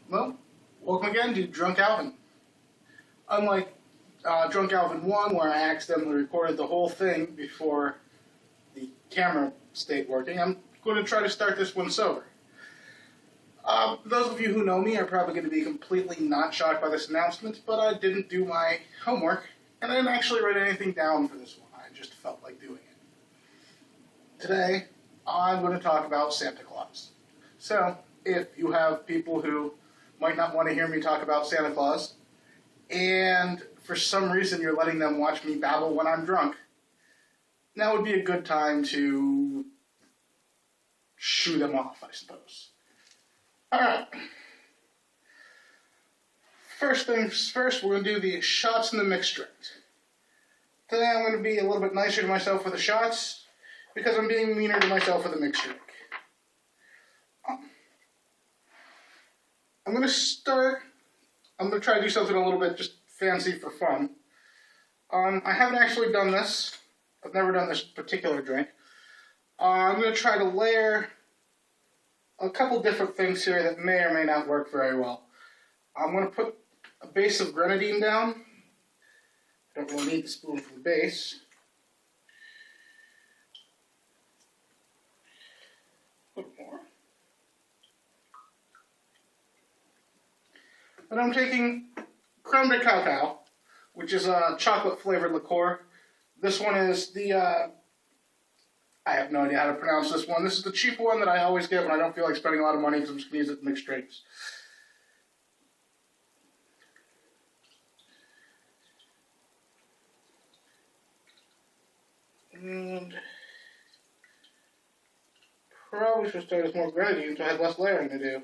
Well, welcome again to Drunk Alvin. Unlike Drunk Alvin 1, where I accidentally recorded the whole thing before the camera stayed working, I'm going to try to start this one sober. Those of you who know me are probably going to be completely not shocked by this announcement, but I didn't do my homework, and I didn't actually write anything down for this one. I just felt like doing it. Today, I'm going to talk about Santa Claus. So, if you have people who might not want to hear me talk about Santa Claus, and for some reason you're letting them watch me babble when I'm drunk, now would be a good time to shoo them off, I suppose. Alright. First things first, we're going to do the shots and the mixed drink. Today I'm going to be a little bit nicer to myself with the shots, because I'm being meaner to myself with the mixed drink. I'm going to try to do something a little bit just fancy for fun. I haven't actually done this. I've never done this particular drink. I'm going to try to layer a couple different things here that may or may not work very well. I'm going to put a base of grenadine down. I don't really need the spoon for the base. A little more. And I'm taking creme de cacao, which is a chocolate-flavored liqueur. This one is the, I have no idea how to pronounce this one. This is the cheap one that I always get when I don't feel like spending a lot of money because I'm just going to use it in mixed drinks. And probably should start with more grenadine so I have less layering to do.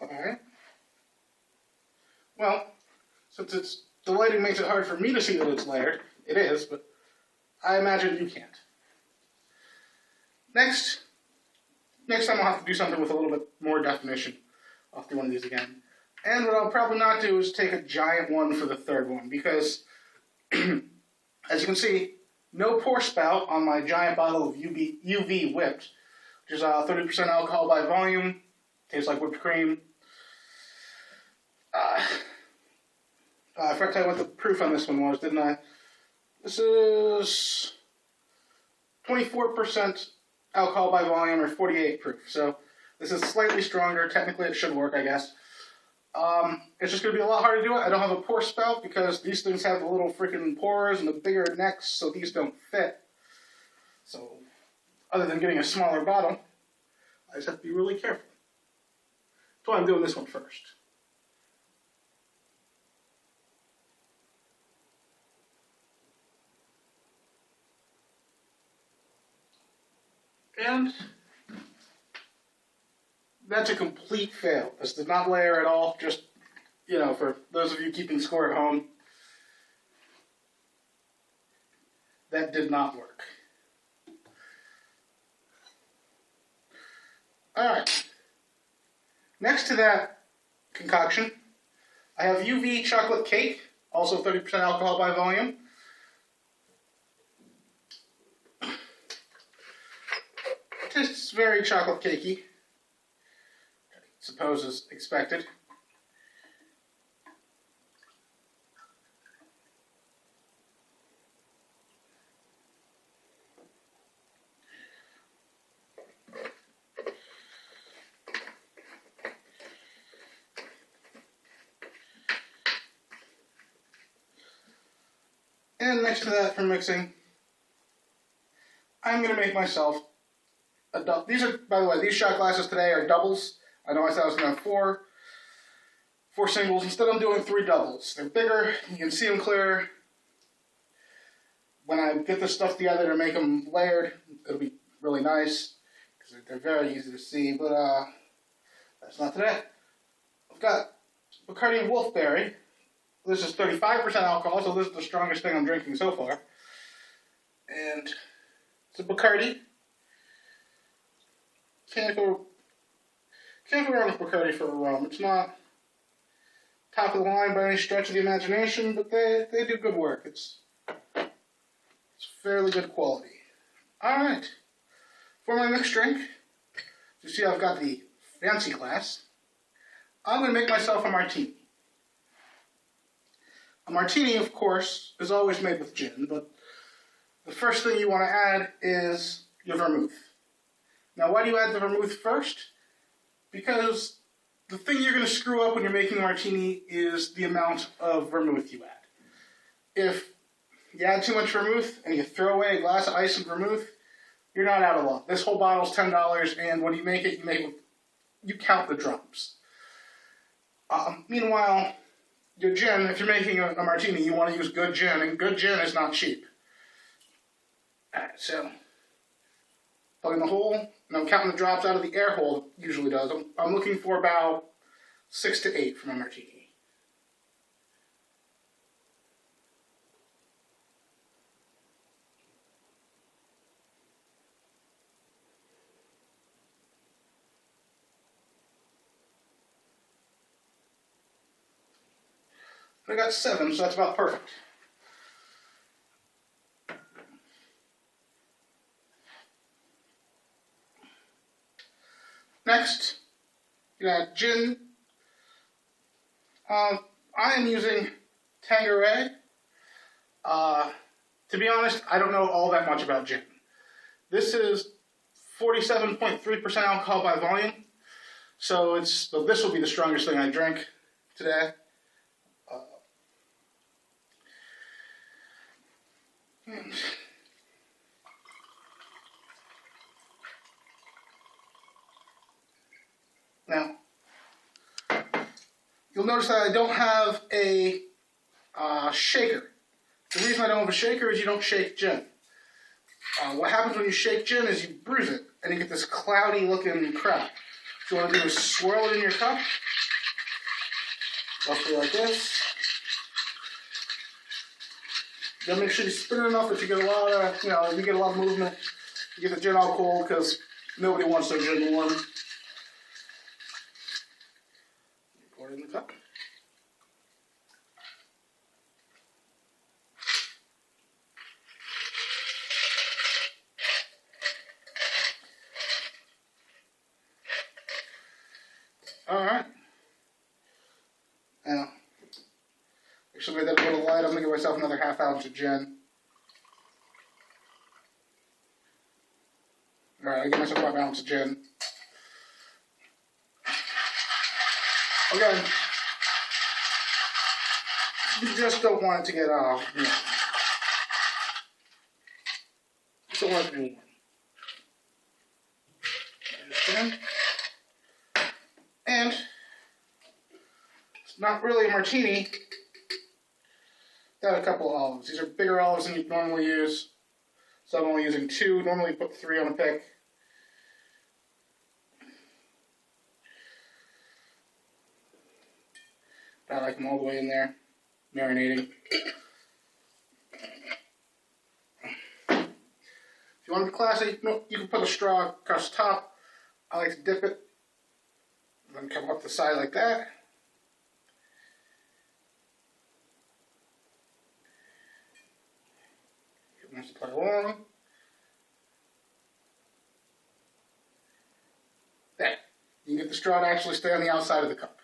Alright. Well, since the lighting makes it hard for me to see that it's layered, it is, but I imagine you can't. Next time I'll have to do something with a little bit more definition. I'll have to do one of these again. And what I'll probably not do is take a giant one for the third one, because, as you can see, no pour spout on my giant bottle of UV Whipped, which is 30% alcohol by volume, tastes like whipped cream. I forgot to tell you what the proof on this one was, didn't I? This is 24% alcohol by volume, or 48 proof. So this is slightly stronger. Technically, it should work, I guess. It's just going to be a lot harder to do it. I don't have a pour spout because these things have the little freaking pores and the bigger necks, so these don't fit. So, other than getting a smaller bottle, I just have to be really careful. That's why I'm doing this one first. And that's a complete fail. This did not layer at all. Just, for those of you keeping score at home, that did not work. Alright. Next to that concoction, I have UV chocolate cake, also 30% alcohol by volume. Tastes very chocolate cakey, I suppose as expected. And next to that for mixing, I'm going to make myself a double. These are, by the way, these shot glasses today are doubles. I know I said I was going to have four singles. Instead, I'm doing 3 doubles. They're bigger. You can see them clearer. When I get this stuff together to make them layered, it'll be really nice because they're very easy to see. But that's not today. I've got Bacardi and Wolfberry. This is 35% alcohol, so this is the strongest thing I'm drinking so far. And it's a Bacardi. Can't go wrong with Bacardi for a rum. It's not top of the line by any stretch of the imagination, but they do good work. It's fairly good quality. Alright, for my mixed drink, you see I've got the fancy glass. I'm going to make myself a martini. A martini, of course, is always made with gin, but the first thing you want to add is your vermouth. Now, why do you add the vermouth first? Because the thing you're going to screw up when you're making a martini is the amount of vermouth you add. If you add too much vermouth and you throw away a glass of ice and vermouth, you're not out of luck. This whole bottle's $10, and when you make it, you count the drops. Meanwhile, your gin, if you're making a martini, you want to use good gin, and good gin is not cheap. Alright, so plug in the hole, and I'm counting the drops out of the air hole it usually does. I'm looking for about 6 to 8 for my martini. I got 7, so that's about perfect. Next, you got gin. I am using Tanqueray. To be honest, I don't know all that much about gin. This is 47.3% alcohol by volume, so this will be the strongest thing I drink today. Now, you'll notice that I don't have a shaker. The reason I don't have a shaker is you don't shake gin. What happens when you shake gin is you bruise it, and you get this cloudy looking crap. What you want to do is swirl it in your cup, roughly like this. Then make sure you spin it enough that you get a lot of, you get a lot of movement. You get the gin all cold because nobody wants their gin warm. Pour it in the cup. All right. Now, actually made that a little light. I'm going to give myself another ½ ounce of gin. Alright, I give myself about an ounce of gin. Again, you just don't want it to get, just don't want it to be warm. And it's not really a martini. Got a couple of olives. These are bigger olives than you'd normally use. So I'm only using 2. Normally put 3 on a pick. I like them all the way in there, marinating. If you want to be classy, you can put a straw across the top. I like to dip it, then come up the side like that. It wants to play along. There. You can get the straw to actually stay on the outside of the cup.